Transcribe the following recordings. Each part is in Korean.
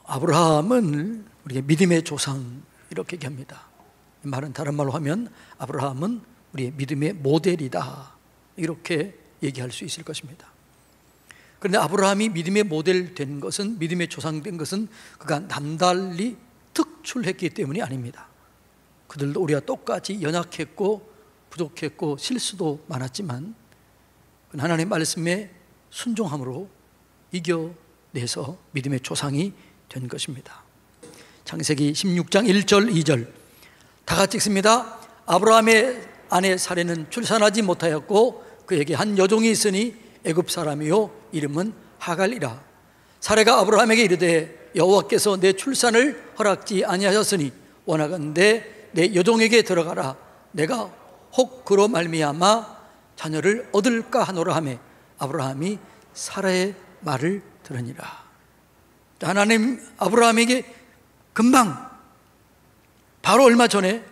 아브라함은 우리의 믿음의 조상 이렇게 얘기합니다. 이 말은 다른 말로 하면 아브라함은 우리의 믿음의 모델이다 이렇게 얘기할 수 있을 것입니다. 그런데 아브라함이 믿음의 모델 된 것은, 믿음의 조상 된 것은 그가 남달리 특출했기 때문이 아닙니다. 그들도 우리와 똑같이 연약했고 부족했고 실수도 많았지만 하나님의 말씀에 순종함으로 이겨내서 믿음의 조상이 된 것입니다. 창세기 16장 1절 2절 다 같이 읽습니다. 아브라함의 아내 사레는 출산하지 못하였고 그에게 한 여종이 있으니 애굽 사람이요 이름은 하갈이라. 사레가 아브라함에게 이르되 여호와께서 내 출산을 허락지 아니하셨으니 원하건대 내 여종에게 들어가라. 내가 혹 그로 말미암아 자녀를 얻을까 하노라 하매 아브라함이 사라의 말을 들으니라. 하나님 아브라함에게 금방 바로 얼마 전에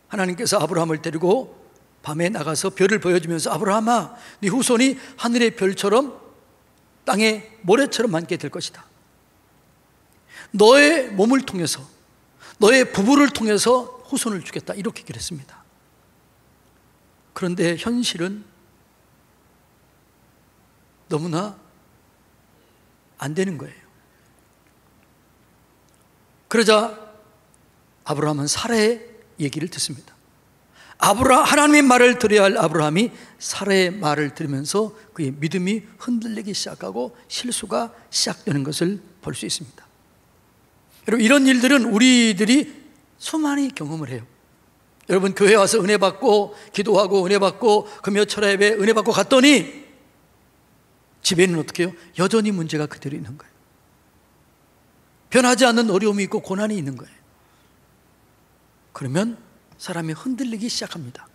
하나님께서 아브라함을 데리고 밤에 나가서 별을 보여주면서 아브라함아 네 후손이 하늘의 별처럼 땅의 모래처럼 많게 될 것이다. 너의 몸을 통해서 너의 부부를 통해서 후손을 주겠다 이렇게 그랬습니다. 그런데 현실은 너무나 안 되는 거예요. 그러자 아브라함은 사라의 얘기를 듣습니다. 하나님의 말을 들어야 할 아브라함이 사라의 말을 들으면서 그의 믿음이 흔들리기 시작하고 실수가 시작되는 것을 볼 수 있습니다. 여러분, 이런 일들은 우리들이 수많이 경험을 해요. 여러분, 교회 와서 은혜 받고 기도하고 은혜 받고 금요철 예배 은혜 받고 갔더니 집에는 어떻게 해요? 여전히 문제가 그대로 있는 거예요. 변하지 않는 어려움이 있고 고난이 있는 거예요. 그러면 사람이 흔들리기 시작합니다.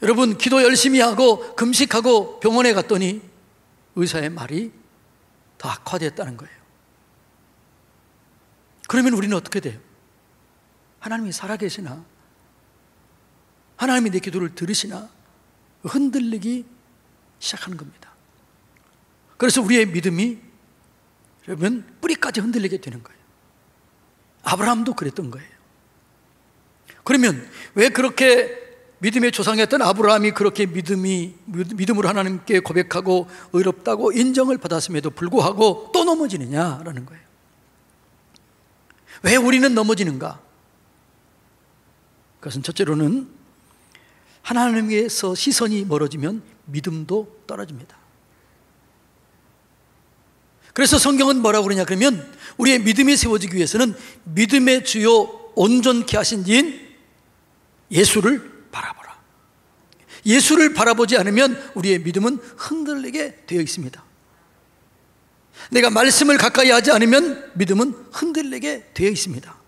여러분, 기도 열심히 하고 금식하고 병원에 갔더니 의사의 말이 더 악화됐다는 거예요. 그러면 우리는 어떻게 돼요? 하나님이 살아계시나? 하나님이 내 기도를 들으시나? 흔들리기 시작하는 겁니다. 그래서 우리의 믿음이 여러분 뿌리까지 흔들리게 되는 거예요. 아브라함도 그랬던 거예요. 그러면 왜 그렇게 믿음의 조상이었던 아브라함이 그렇게 믿음으로 하나님께 고백하고 의롭다고 인정을 받았음에도 불구하고 또 넘어지느냐라는 거예요. 왜 우리는 넘어지는가? 그것은 첫째로는 하나님께서 시선이 멀어지면 믿음도 떨어집니다. 그래서 성경은 뭐라고 그러냐 그러면 우리의 믿음이 세워지기 위해서는 믿음의 주요 온전케 하신 이인 예수를 바라보라. 예수를 바라보지 않으면 우리의 믿음은 흔들리게 되어 있습니다. 내가 말씀을 가까이 하지 않으면 믿음은 흔들리게 되어 있습니다.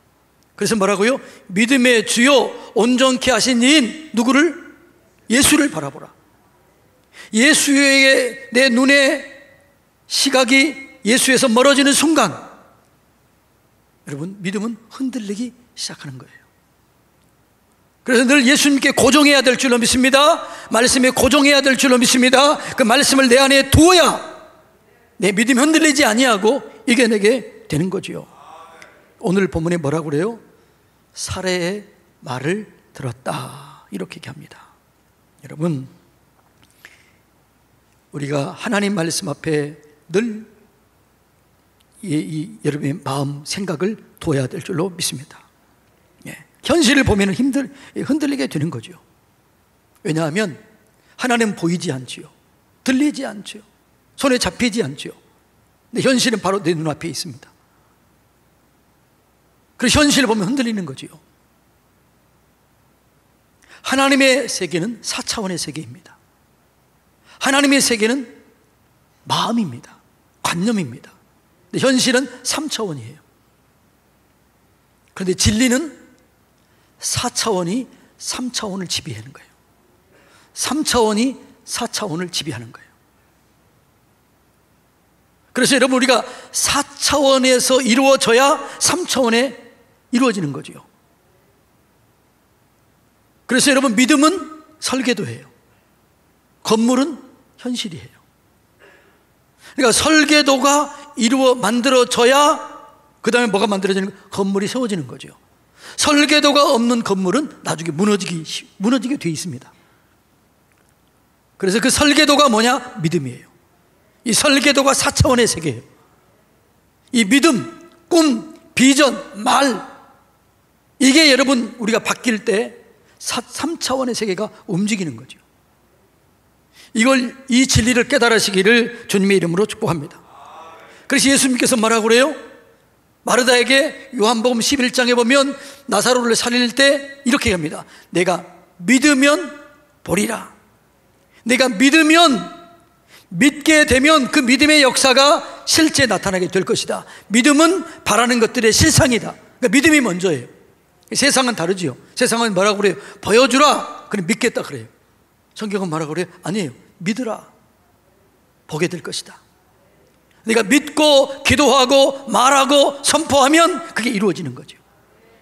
그래서 뭐라고요? 믿음의 주요 온전케 하신 이인 누구를? 예수를 바라보라. 예수에게 내 눈의 시각이 예수에서 멀어지는 순간 여러분 믿음은 흔들리기 시작하는 거예요. 그래서 늘 예수님께 고정해야 될 줄로 믿습니다. 말씀에 고정해야 될 줄로 믿습니다. 그 말씀을 내 안에 두어야 내 믿음이 흔들리지 아니하고 이겨내게 되는 거지요. 오늘 본문에 뭐라고 그래요? 사례의 말을 들었다 이렇게 얘기합니다. 여러분, 우리가 하나님 말씀 앞에 늘 여러분의 마음, 생각을 둬야 될 줄로 믿습니다. 현실을 보면 흔들리게 되는 거죠. 왜냐하면 하나님은 보이지 않지요, 들리지 않지요, 손에 잡히지 않지요. 근데 현실은 바로 내 눈앞에 있습니다. 그래서 현실을 보면 흔들리는 거지요. 하나님의 세계는 4차원의 세계입니다. 하나님의 세계는 마음입니다. 관념입니다. 근데 현실은 3차원이에요. 그런데 진리는 4차원이 3차원을 지배하는 거예요. 3차원이 4차원을 지배하는 거예요. 그래서 여러분, 우리가 4차원에서 이루어져야 3차원에 이루어지는 거죠. 그래서 여러분, 믿음은 설계도예요. 건물은 현실이에요. 그러니까 설계도가 이루어 만들어져야 그 다음에 뭐가 만들어지는 거예요? 건물이 세워지는 거죠. 설계도가 없는 건물은 나중에 무너지게 돼 있습니다. 그래서 그 설계도가 뭐냐? 믿음이에요. 이 설계도가 4차원의 세계예요. 이 믿음, 꿈, 비전, 말, 이게 여러분 우리가 바뀔 때 3차원의 세계가 움직이는 거죠. 이 진리를 깨달으시기를 주님의 이름으로 축복합니다. 그래서 예수님께서 뭐라고 그래요? 마르다에게 요한복음 11장에 보면 나사로를 살릴 때 이렇게 합니다. 내가 믿으면 보리라. 내가 믿게 되면 그 믿음의 역사가 실제 나타나게 될 것이다. 믿음은 바라는 것들의 실상이다. 그러니까 믿음이 먼저예요. 세상은 다르지요. 세상은 뭐라고 그래요? 보여주라. 그럼 믿겠다 그래요. 성경은 뭐라고 그래요? 아니에요. 믿으라. 보게 될 것이다. 내가 믿고 기도하고 말하고 선포하면 그게 이루어지는 거죠.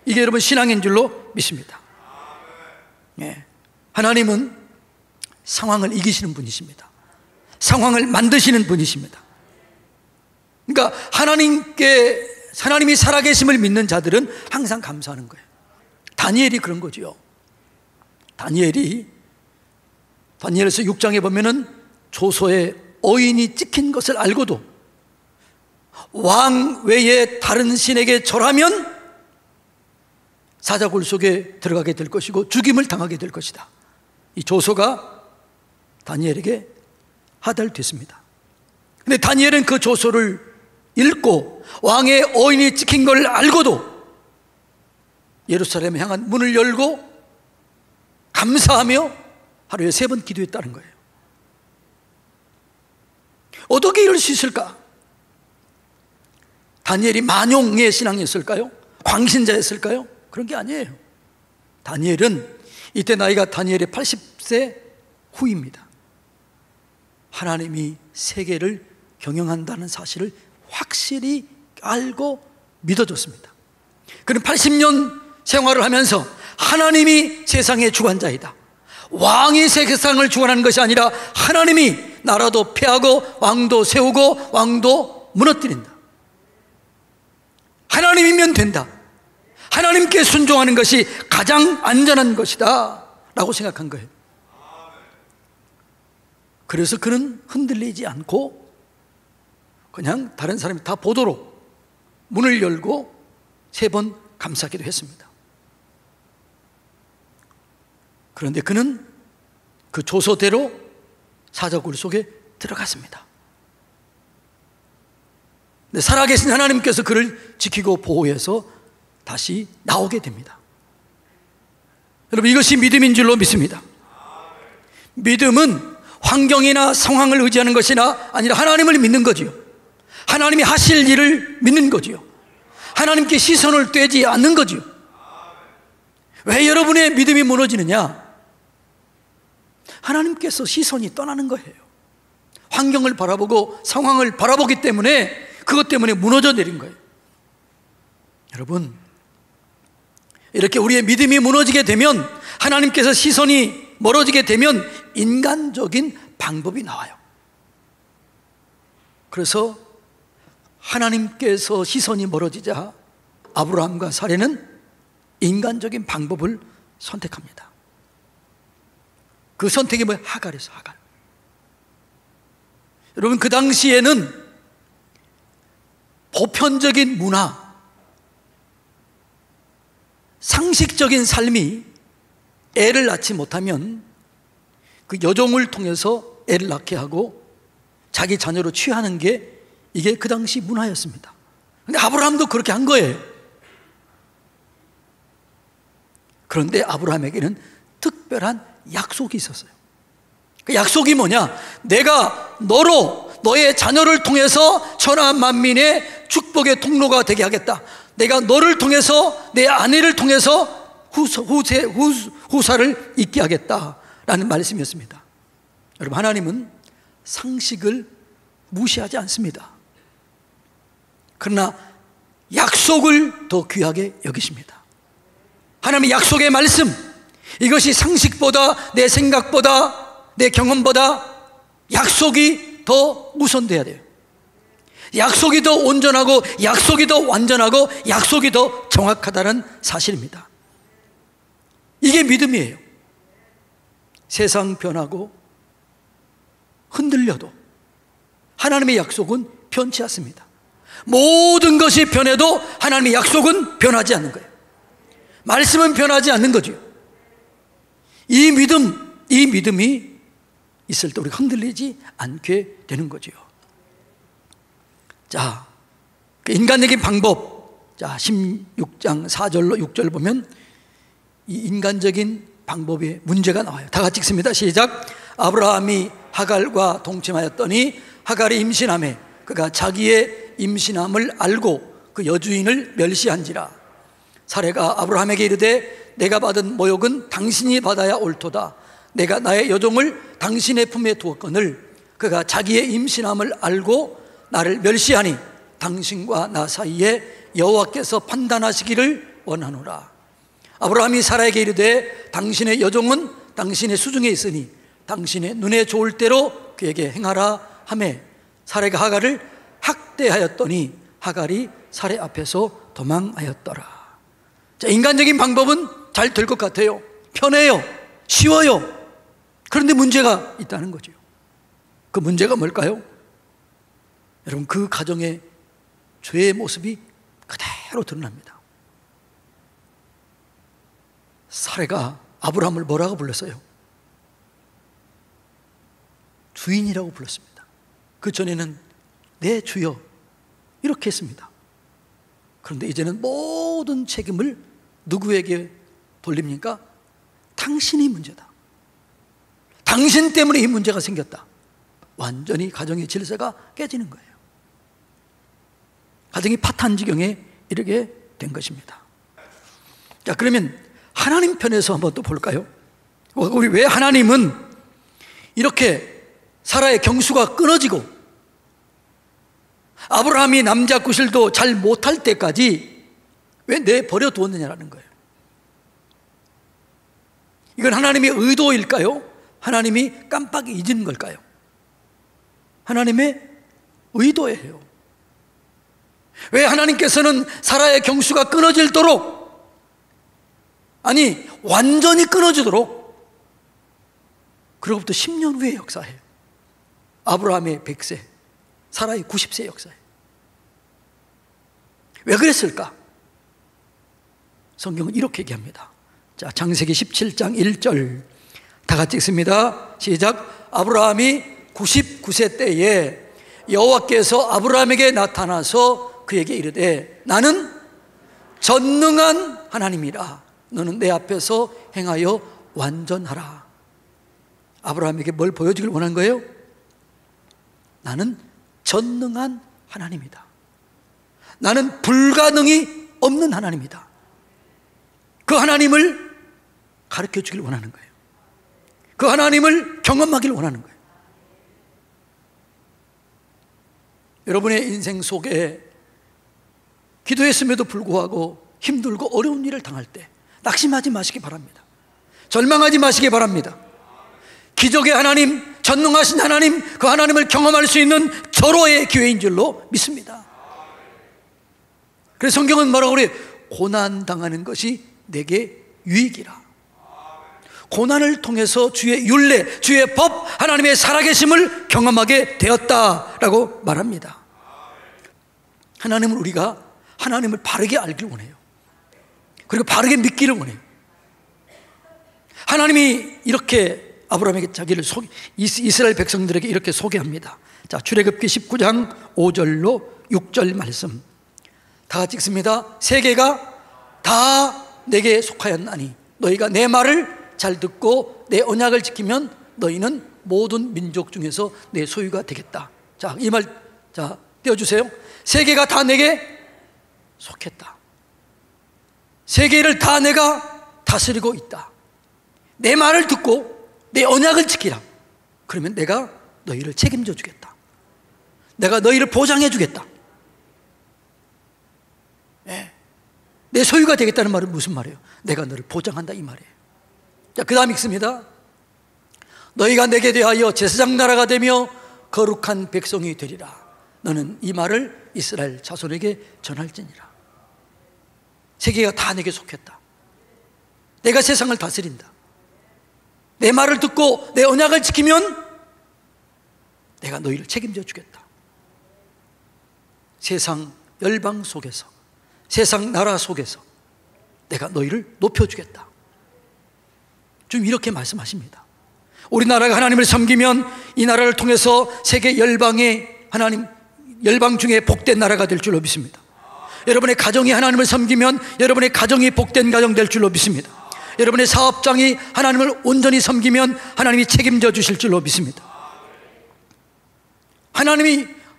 이게 여러분 신앙인 줄로 믿습니다. 예. 하나님은 상황을 이기시는 분이십니다. 상황을 만드시는 분이십니다. 그러니까 하나님이 살아계심을 믿는 자들은 항상 감사하는 거예요. 다니엘이 그런 거죠. 다니엘에서 6장에 보면은 조소에 어인이 찍힌 것을 알고도 왕 외에 다른 신에게 절하면 사자굴 속에 들어가게 될 것이고 죽임을 당하게 될 것이다. 이 조소가 다니엘에게 하달됐습니다. 근데 다니엘은 그 조소를 읽고 왕의 어인이 찍힌 걸 알고도 예루살렘에 향한 문을 열고 감사하며 하루에 3번 기도했다는 거예요. 어떻게 이럴 수 있을까? 다니엘이 만용의 신앙이었을까요? 광신자였을까요? 그런 게 아니에요. 다니엘은 이때 나이가 다니엘의 80세 후입니다. 하나님이 세계를 경영한다는 사실을 확실히 알고 믿어줬습니다. 그는 80년 생활을 하면서 하나님이 세상의 주관자이다. 왕이 세상을 주관하는 것이 아니라 하나님이 나라도 폐하고 왕도 세우고 왕도 무너뜨린다. 하나님이면 된다. 하나님께 순종하는 것이 가장 안전한 것이다 라고 생각한 거예요. 그래서 그는 흔들리지 않고 그냥 다른 사람이 다 보도록 문을 열고 3번 감싸기도 했습니다. 그런데 그는 그 조서대로 사자굴 속에 들어갔습니다. 근데 살아계신 하나님께서 그를 지키고 보호해서 다시 나오게 됩니다. 여러분, 이것이 믿음인 줄로 믿습니다. 믿음은 환경이나 상황을 의지하는 것이나 아니라 하나님을 믿는 거지요. 하나님이 하실 일을 믿는 거지요. 하나님께 시선을 떼지 않는 거지요. 왜 여러분의 믿음이 무너지느냐? 하나님께서 시선이 떠나는 거예요. 환경을 바라보고 상황을 바라보기 때문에 그것 때문에 무너져 내린 거예요. 여러분, 이렇게 우리의 믿음이 무너지게 되면, 하나님께서 시선이 멀어지게 되면 인간적인 방법이 나와요. 그래서 하나님께서 시선이 멀어지자 아브라함과 사례는 인간적인 방법을 선택합니다. 그 선택이 뭐예요? 하갈이었어요. 하갈. 여러분, 그 당시에는 보편적인 문화, 상식적인 삶이 애를 낳지 못하면 그 여종을 통해서 애를 낳게 하고 자기 자녀로 취하는 게 이게 그 당시 문화였습니다. 근데 아브라함도 그렇게 한 거예요. 그런데 아브라함에게는 특별한 약속이 있었어요. 그 약속이 뭐냐? 내가 너의 자녀를 통해서 천하 만민의 축복의 통로가 되게 하겠다. 내가 너를 통해서, 내 아내를 통해서 후사를 있게 하겠다라는 말씀이었습니다. 여러분, 하나님은 상식을 무시하지 않습니다. 그러나 약속을 더 귀하게 여기십니다. 하나님의 약속의 말씀, 이것이 상식보다, 내 생각보다, 내 경험보다 약속이 더 우선돼야 돼요. 약속이 더 온전하고 약속이 더 완전하고 약속이 더 정확하다는 사실입니다. 이게 믿음이에요. 세상 변하고 흔들려도 하나님의 약속은 변치 않습니다. 모든 것이 변해도 하나님의 약속은 변하지 않는 거예요. 말씀은 변하지 않는 거죠. 이 믿음이 있을 때 우리가 흔들리지 않게 되는 거죠. 자, 그 인간적인 방법, 자 16장 4절로 6절 보면 이 인간적인 방법에 문제가 나와요. 다 같이 읽습니다. 시작. 아브라함이 하갈과 동침하였더니 하갈이 임신하매 그가 자기의 임신함을 알고 그 여주인을 멸시한지라. 사레가 아브라함에게 이르되 내가 받은 모욕은 당신이 받아야 옳도다. 내가 나의 여종을 당신의 품에 두었거늘 그가 자기의 임신함을 알고 나를 멸시하니 당신과 나 사이에 여호와께서 판단하시기를 원하노라. 아브라함이 사라에게 이르되 당신의 여종은 당신의 수중에 있으니 당신의 눈에 좋을 대로 그에게 행하라 하매 사레가 하갈을 학대하였더니 하갈이 사레 앞에서 도망하였더라. 자, 인간적인 방법은 잘 될 것 같아요. 편해요. 쉬워요. 그런데 문제가 있다는 거죠. 그 문제가 뭘까요? 여러분, 그 가정의 죄의 모습이 그대로 드러납니다. 사레가 아브라함을 뭐라고 불렀어요? 주인이라고 불렀습니다. 그 전에는 내 주여 이렇게 했습니다. 그런데 이제는 모든 책임을 누구에게 돌립니까? 당신이 문제다. 당신 때문에 이 문제가 생겼다. 완전히 가정의 질서가 깨지는 거예요. 가정이 파탄 지경에 이르게 된 것입니다. 자, 그러면 하나님 편에서 한번 또 볼까요? 우리 왜 하나님은 이렇게 사라의 경수가 끊어지고 아브라함이 남자 구실도 잘 못할 때까지 왜 내버려 두었느냐라는 거예요. 이건 하나님의 의도일까요? 하나님이 깜빡 잊은 걸까요? 하나님의 의도예요. 왜 하나님께서는 사라의 경수가 끊어지도록, 아니 완전히 끊어지도록 그로부터 10년 후의 역사예요. 아브라함의 100세, 사라의 90세 역사예요. 왜 그랬을까? 성경은 이렇게 얘기합니다. 자, 창세기 17장 1절 다 같이 읽습니다. 시작. 아브라함이 99세 때에 여호와께서 아브라함에게 나타나서 그에게 이르되 나는 전능한 하나님이라. 너는 내 앞에서 행하여 완전하라. 아브라함에게 뭘 보여주길 원한 거예요? 나는 전능한 하나님이다. 나는 불가능이 없는 하나님이다. 그 하나님을 가르쳐 주길 원하는 거예요. 그 하나님을 경험하길 원하는 거예요. 여러분의 인생 속에 기도했음에도 불구하고 힘들고 어려운 일을 당할 때 낙심하지 마시기 바랍니다. 절망하지 마시기 바랍니다. 기적의 하나님, 전능하신 하나님, 그 하나님을 경험할 수 있는 절호의 기회인 줄로 믿습니다. 그래서 성경은 뭐라고 그래요? 고난당하는 것이 내게 유익이라. 고난을 통해서 주의 율례, 주의 법, 하나님의 살아계심을 경험하게 되었다라고 말합니다. 하나님은 우리가 하나님을 바르게 알길 원해요. 그리고 바르게 믿기를 원해요. 하나님이 이렇게 아브라함에게 자기를 이스라엘 백성들에게 이렇게 소개합니다. 자, 출애굽기 19장 5절로 6절 말씀 다 같이 읽습니다. 세계가 다 내게 속하였나니 너희가 내 말을 잘 듣고 내 언약을 지키면 너희는 모든 민족 중에서 내 소유가 되겠다. 자, 이 말 자 띄워주세요. 세계가 다 내게 속했다. 세계를 다 내가 다스리고 있다. 내 말을 듣고 내 언약을 지키라. 그러면 내가 너희를 책임져 주겠다. 내가 너희를 보장해 주겠다. 네. 내 소유가 되겠다는 말은 무슨 말이에요? 내가 너를 보장한다 이 말이에요. 자, 그 다음 읽습니다. 너희가 내게 대하여 제사장 나라가 되며 거룩한 백성이 되리라. 너는 이 말을 이스라엘 자손에게 전할지니라. 세계가 다 내게 속했다. 내가 세상을 다스린다. 내 말을 듣고 내 언약을 지키면 내가 너희를 책임져 주겠다. 세상 열방 속에서, 세상 나라 속에서 내가 너희를 높여주겠다. 좀 이렇게 말씀하십니다. 우리나라가 하나님을 섬기면 이 나라를 통해서 세계 열방의 하나님, 열방 중에 복된 나라가 될 줄로 믿습니다. 여러분의 가정이 하나님을 섬기면 여러분의 가정이 복된 가정 될 줄로 믿습니다. 여러분의 사업장이 하나님을 온전히 섬기면 하나님이 책임져 주실 줄로 믿습니다.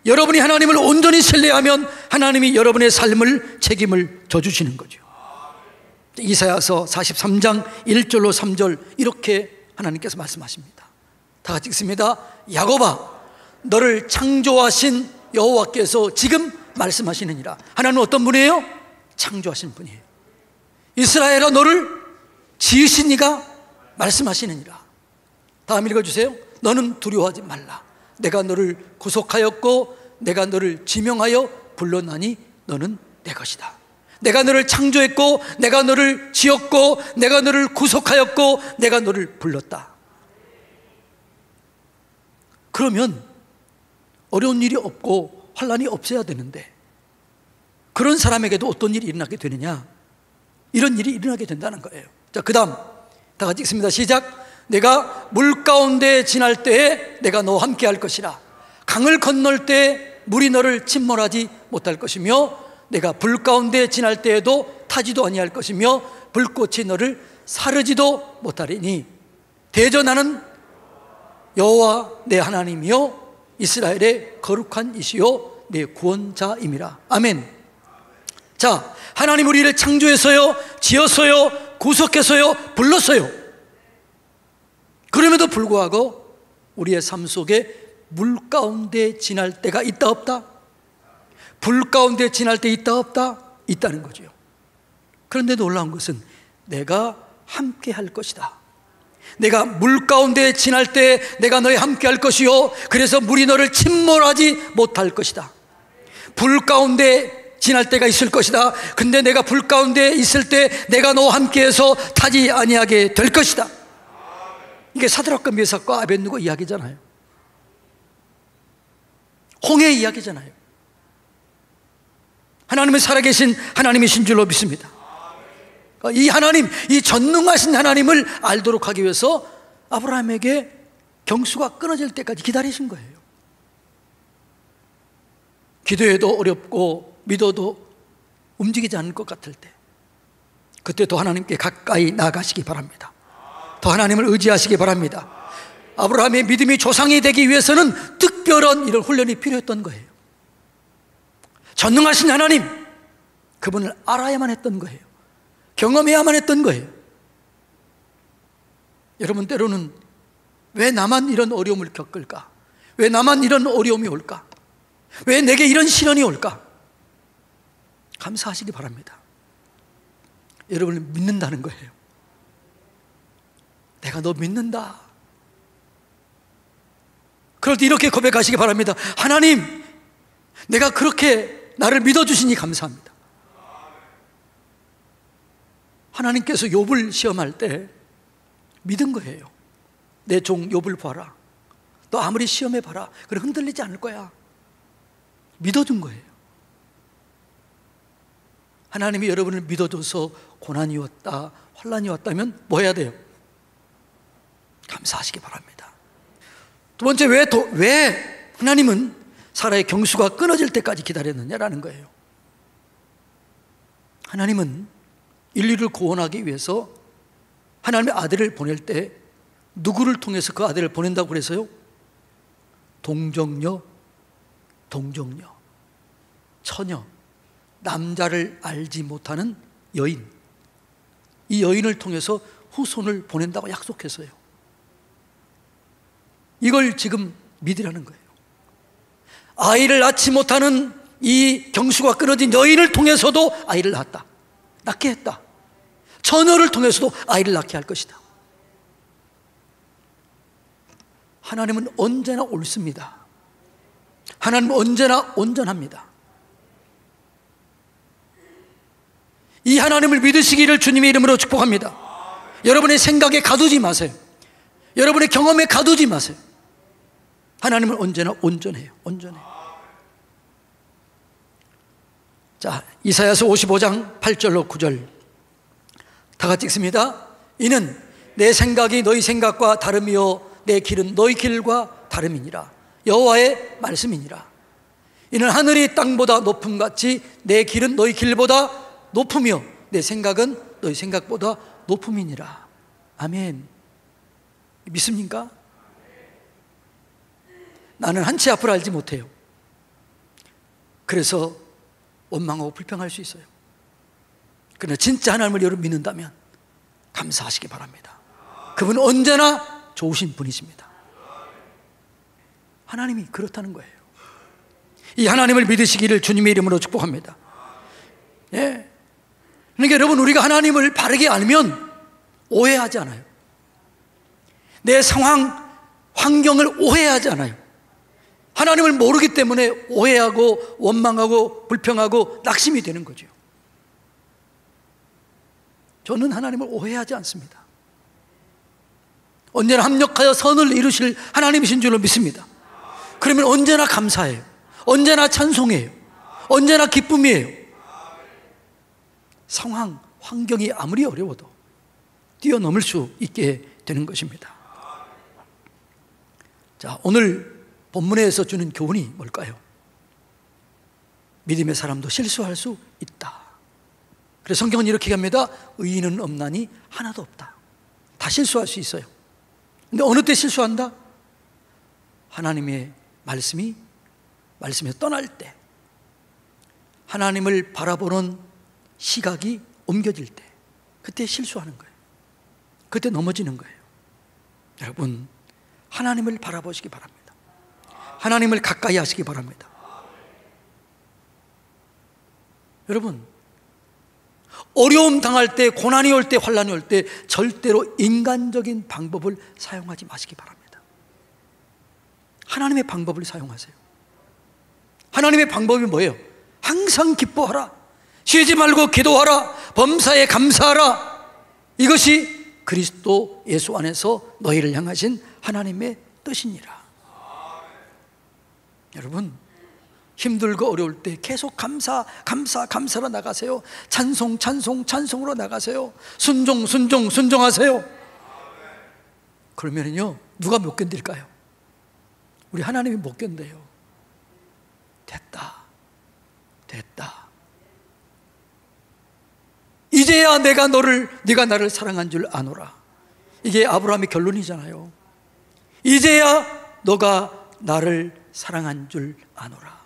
여러분이 하나님을 온전히 신뢰하면 하나님이 여러분의 삶을 책임을 져주시는 거죠. 이사야서 43장 1절로 3절 이렇게 하나님께서 말씀하십니다. 다 같이 읽습니다. 야곱아, 너를 창조하신 여호와께서 지금 말씀하시느니라. 하나님은 어떤 분이에요? 창조하신 분이에요. 이스라엘아, 너를 지으신 이가 말씀하시느니라. 다음 읽어주세요. 너는 두려워하지 말라. 내가 너를 구속하였고 내가 너를 지명하여 불렀나니 너는 내 것이다. 내가 너를 창조했고 내가 너를 지었고 내가 너를 구속하였고 내가 너를 불렀다. 그러면 어려운 일이 없고 환난이 없어야 되는데 그런 사람에게도 어떤 일이 일어나게 되느냐? 이런 일이 일어나게 된다는 거예요. 자, 그 다음 다 같이 읽습니다. 시작. 내가 물 가운데 지날 때에 내가 너와 함께 할 것이라. 강을 건널 때 물이 너를 침몰하지 못할 것이며 내가 불 가운데 지날 때에도 타지도 아니할 것이며 불꽃이 너를 사르지도 못하리니 대전하는 여호와 내 하나님이요 이스라엘의 거룩한 이시요 내 구원자임이라. 아멘. 자, 하나님 우리를 창조했어요, 지었어요, 구속했어요, 불렀어요. 그럼에도 불구하고 우리의 삶 속에 물 가운데 지날 때가 있다 없다? 불 가운데 지날 때 있다 없다? 있다는 거죠. 그런데 놀라운 것은 내가 함께 할 것이다. 내가 물 가운데 지날 때 내가 너희 함께 할 것이요 그래서 물이 너를 침몰하지 못할 것이다. 불 가운데 지날 때가 있을 것이다. 근데 내가 불 가운데 있을 때 내가 너와 함께해서 타지 아니하게 될 것이다. 이게 사드락과 메삭과 아벳느고 이야기잖아요. 홍해 이야기잖아요. 하나님은 살아계신 하나님이신 줄로 믿습니다. 이 하나님, 이 전능하신 하나님을 알도록 하기 위해서 아브라함에게 경수가 끊어질 때까지 기다리신 거예요. 기도해도 어렵고 믿어도 움직이지 않을 것 같을 때 그때 더 하나님께 가까이 나아가시기 바랍니다. 더 하나님을 의지하시기 바랍니다. 아브라함의 믿음이 조상이 되기 위해서는 특별한 이런 훈련이 필요했던 거예요. 전능하신 하나님, 그분을 알아야만 했던 거예요. 경험해야만 했던 거예요. 여러분, 때로는 왜 나만 이런 어려움을 겪을까? 왜 나만 이런 어려움이 올까? 왜 내게 이런 시련이 올까? 감사하시기 바랍니다. 여러분을 믿는다는 거예요. 내가 너 믿는다. 그럴 때 이렇게 고백하시기 바랍니다. 하나님, 내가 그렇게 나를 믿어주시니 감사합니다. 하나님께서 욥을 시험할 때 믿은 거예요. 내 종 욥을 봐라. 너 아무리 시험해봐라. 그래 흔들리지 않을 거야. 믿어준 거예요. 하나님이 여러분을 믿어줘서 고난이 왔다, 환난이 왔다면 뭐 해야 돼요? 감사하시기 바랍니다. 두 번째, 왜 하나님은 사라의 경수가 끊어질 때까지 기다렸느냐라는 거예요. 하나님은 인류를 구원하기 위해서 하나님의 아들을 보낼 때 누구를 통해서 그 아들을 보낸다고 그래서요? 동정녀, 처녀, 남자를 알지 못하는 여인, 이 여인을 통해서 후손을 보낸다고 약속했어요. 이걸 지금 믿으라는 거예요. 아이를 낳지 못하는 이 경수가 끊어진 여인을 통해서도 아이를 낳게 했다. 처녀를 통해서도 아이를 낳게 할 것이다. 하나님은 언제나 옳습니다. 하나님은 언제나 온전합니다. 이 하나님을 믿으시기를 주님의 이름으로 축복합니다. 여러분의 생각에 가두지 마세요. 여러분의 경험에 가두지 마세요. 하나님은 언제나 온전해요. 온전해요. 자, 이사야서 55장 8절로 9절 다 같이 읽습니다. 이는 내 생각이 너희 생각과 다름이요 내 길은 너희 길과 다름이니라. 여호와의 말씀이니라. 이는 하늘이 땅보다 높음같이 내 길은 너희 길보다 높으며 내 생각은 너희 생각보다 높음이니라. 아멘. 믿습니까? 나는 한치 앞을 알지 못해요. 그래서 원망하고 불평할 수 있어요. 그러나 진짜 하나님을 여러분 믿는다면 감사하시기 바랍니다. 그분은 언제나 좋으신 분이십니다. 하나님이 그렇다는 거예요. 이 하나님을 믿으시기를 주님의 이름으로 축복합니다. 예. 그러니까 여러분, 우리가 하나님을 바르게 알면 오해하지 않아요. 내 상황, 환경을 오해하지 않아요. 하나님을 모르기 때문에 오해하고 원망하고 불평하고 낙심이 되는 거죠. 저는 하나님을 오해하지 않습니다. 언제나 합력하여 선을 이루실 하나님이신 줄로 믿습니다. 그러면 언제나 감사해요. 언제나 찬송해요. 언제나 기쁨이에요. 상황, 환경이 아무리 어려워도 뛰어넘을 수 있게 되는 것입니다. 자, 오늘 본문에서 주는 교훈이 뭘까요? 믿음의 사람도 실수할 수 있다. 그래서 성경은 이렇게 얘기합니다. 의인은 없나니 하나도 없다. 다 실수할 수 있어요. 근데 어느 때 실수한다? 하나님의 말씀에서 떠날 때, 하나님을 바라보는 시각이 옮겨질 때, 그때 실수하는 거예요. 그때 넘어지는 거예요. 여러분, 하나님을 바라보시기 바랍니다. 하나님을 가까이 하시기 바랍니다. 여러분, 어려움 당할 때, 고난이 올 때, 환난이 올 때 절대로 인간적인 방법을 사용하지 마시기 바랍니다. 하나님의 방법을 사용하세요. 하나님의 방법이 뭐예요? 항상 기뻐하라, 쉬지 말고 기도하라, 범사에 감사하라. 이것이 그리스도 예수 안에서 너희를 향하신 하나님의 뜻이니라. 여러분, 힘들고 어려울 때 계속 감사로 나가세요. 찬송으로 나가세요. 순종하세요. 그러면요, 누가 못 견딜까요? 우리 하나님이 못 견뎌요. 됐다. 이제야 네가 나를 사랑한 줄 아노라. 이게 아브라함의 결론이잖아요. 이제야 너가 나를 사랑한 줄 아노라.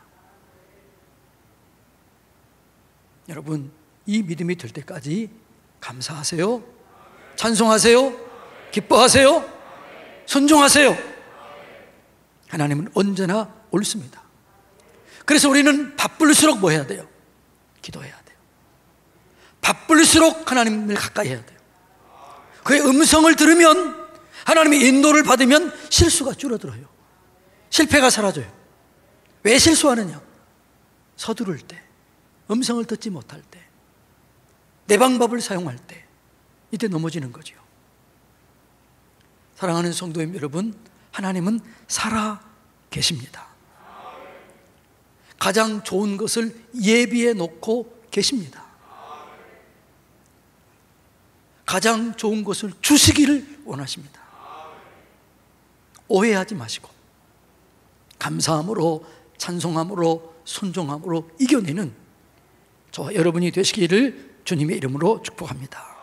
여러분, 이 믿음이 될 때까지 감사하세요. 찬송하세요. 기뻐하세요. 순종하세요. 하나님은 언제나 옳습니다. 그래서 우리는 바쁠수록 뭐 해야 돼요? 기도해야 돼요. 바쁠수록 하나님을 가까이 해야 돼요. 그의 음성을 들으면, 하나님의 인도를 받으면 실수가 줄어들어요. 실패가 사라져요. 왜 실수하느냐? 서두를 때, 음성을 듣지 못할 때, 내 방법을 사용할 때, 이때 넘어지는 거죠. 사랑하는 성도님 여러분, 하나님은 살아 계십니다. 가장 좋은 것을 예비해 놓고 계십니다. 가장 좋은 것을 주시기를 원하십니다. 오해하지 마시고 감사함으로, 찬송함으로, 순종함으로 이겨내는 저와 여러분이 되시기를 주님의 이름으로 축복합니다.